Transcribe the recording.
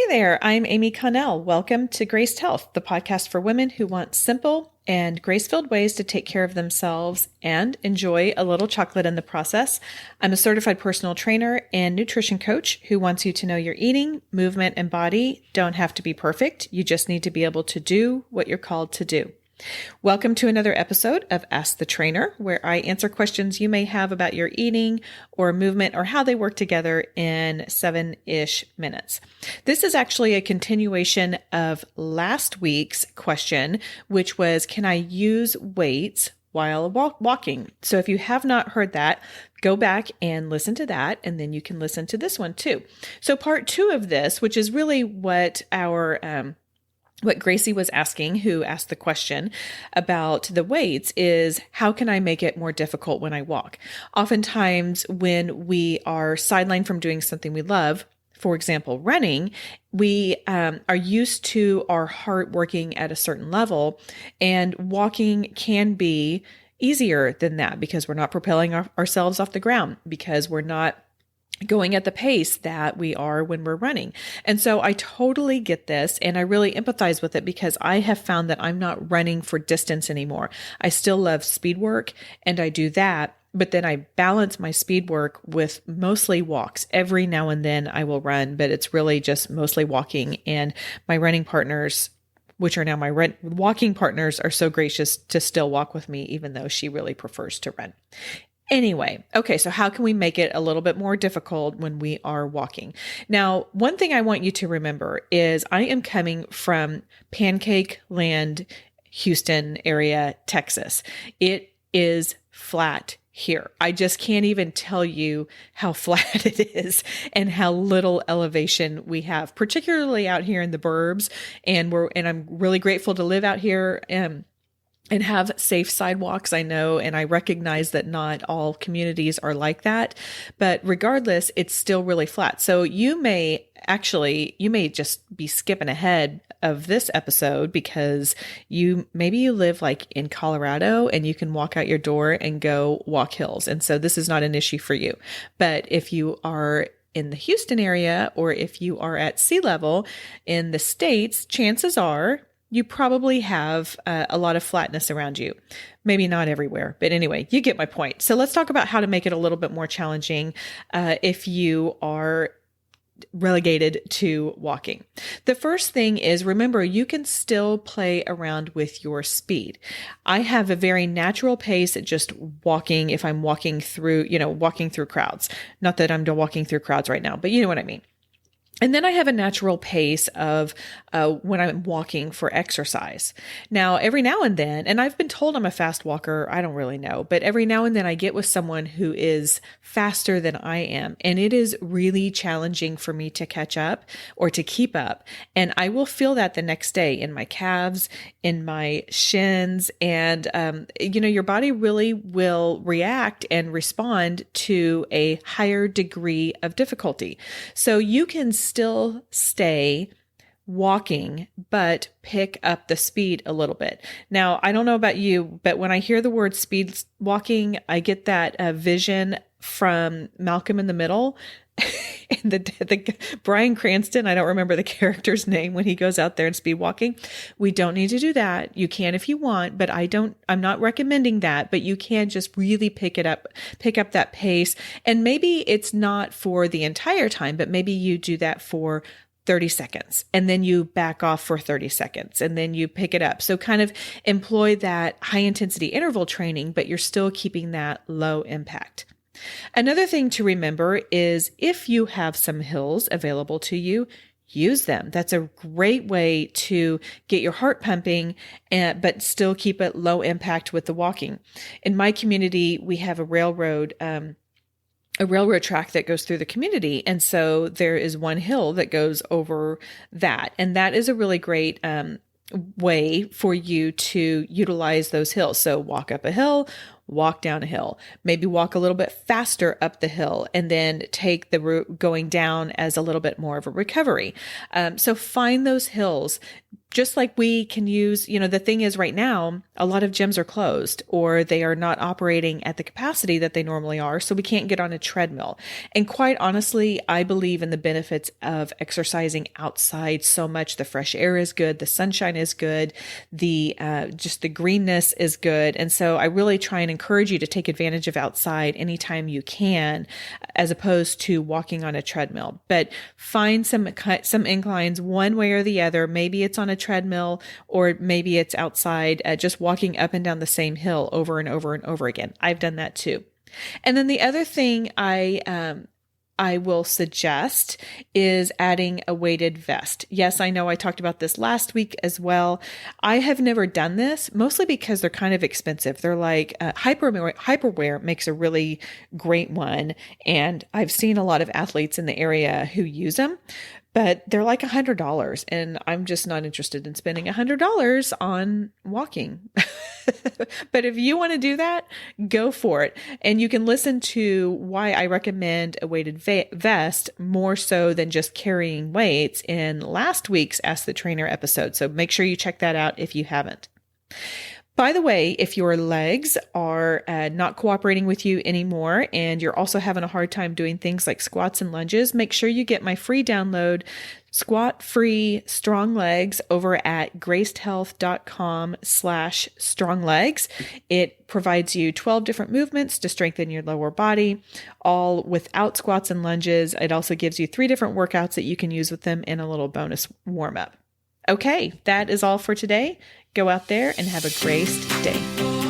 there, I'm Amy Connell. Welcome to Graced Health, the podcast for women who want simple and grace-filled ways to take care of themselves and enjoy a little chocolate in the process. I'm a certified personal trainer and nutrition coach who wants you to know your eating, movement, and body don't have to be perfect. You just need to be able to do what you're called to do. Welcome to another episode of Ask the Trainer, where I answer questions you may have about your eating or movement or how they work together in 7-ish minutes. This is actually a continuation of last week's question, which was, can I use weights while walking? So if you have not heard that, go back and listen to that, and then you can listen to this one too. So part 2 of this, which is really what what Gracie was asking, who asked the question about the weights, is how can I make it more difficult when I walk? Oftentimes when we are sidelined from doing something we love, for example, running, we are used to our heart working at a certain level, and walking can be easier than that because we're not propelling ourselves off the ground, because we're not going at the pace that we are when we're running. And so I totally get this, and I really empathize with it because I have found that I'm not running for distance anymore. I still love speed work and I do that, but then I balance my speed work with mostly walks. Every now and then I will run, but it's really just mostly walking. And my running partners, which are now my walking partners, are so gracious to still walk with me, even though she really prefers to run. Anyway, okay, so how can we make it a little bit more difficult when we are walking? Now, one thing I want you to remember is I am coming from Pancake Land, Houston area, Texas. It is flat here. I just can't even tell you how flat it is and how little elevation we have, particularly out here in the burbs. And I'm really grateful to live out here and have safe sidewalks, I know, and I recognize that not all communities are like that, but regardless, it's still really flat. So you may just be skipping ahead of this episode because maybe you live like in Colorado and you can walk out your door and go walk hills. And so this is not an issue for you. But if you are in the Houston area, or if you are at sea level in the States, chances are you probably have a lot of flatness around you. Maybe not everywhere, but anyway, you get my point. So let's talk about how to make it a little bit more challenging if you are relegated to walking. The first thing is, remember, you can still play around with your speed. I have a very natural pace at just walking if I'm walking through crowds. Not that I'm walking through crowds right now, but you know what I mean. And then I have a natural pace of when I'm walking for exercise. Now, every now and then, and I've been told I'm a fast walker, I don't really know, but every now and then I get with someone who is faster than I am. And it is really challenging for me to catch up or to keep up. And I will feel that the next day in my calves, in my shins. And, your body really will react and respond to a higher degree of difficulty. So you can still stay walking, but pick up the speed a little bit. Now, I don't know about you, but when I hear the word speed walking, I get that vision from Malcolm in the Middle. And the Bryan Cranston, I don't remember the character's name when he goes out there and speed walking. We don't need to do that. You can if you want, but I'm not recommending that, but you can just really pick up that pace. And maybe it's not for the entire time, but maybe you do that for 30 seconds and then you back off for 30 seconds and then you pick it up. So kind of employ that high intensity interval training, but you're still keeping that low impact. Another thing to remember is if you have some hills available to you, use them. That's a great way to get your heart pumping, but still keep it low impact with the walking. In my community, we have a railroad track that goes through the community. And so there is one hill that goes over that. And that is a really great way for you to utilize those hills. So walk up a hill, walk down a hill, maybe walk a little bit faster up the hill, and then take the route going down as a little bit more of a recovery. So find those hills. Just like we can use, the thing is right now, a lot of gyms are closed or they are not operating at the capacity that they normally are. So we can't get on a treadmill. And quite honestly, I believe in the benefits of exercising outside so much. The fresh air is good. The sunshine is good. Just the greenness is good. And so I really try and encourage you to take advantage of outside anytime you can, as opposed to walking on a treadmill. But find some inclines one way or the other. Maybe it's on a treadmill, or maybe it's outside, just walking up and down the same hill over and over and over again. I've done that too. And then the other thing I will suggest is adding a weighted vest. Yes, I know I talked about this last week as well. I have never done this, mostly because they're kind of expensive. They're like Hyperwear makes a really great one, and I've seen a lot of athletes in the area who use them. But they're like $100, and I'm just not interested in spending $100 on walking. But if you want to do that, go for it. And you can listen to why I recommend a weighted vest more so than just carrying weights in last week's Ask the Trainer episode. So make sure you check that out if you haven't. By the way, if your legs are not cooperating with you anymore and you're also having a hard time doing things like squats and lunges, make sure you get my free download, Squat Free Strong Legs, over at gracedhealth.com/stronglegs. It provides you 12 different movements to strengthen your lower body, all without squats and lunges. It also gives you 3 different workouts that you can use with them and a little bonus warm up. Okay, that is all for today. Go out there and have a graced day.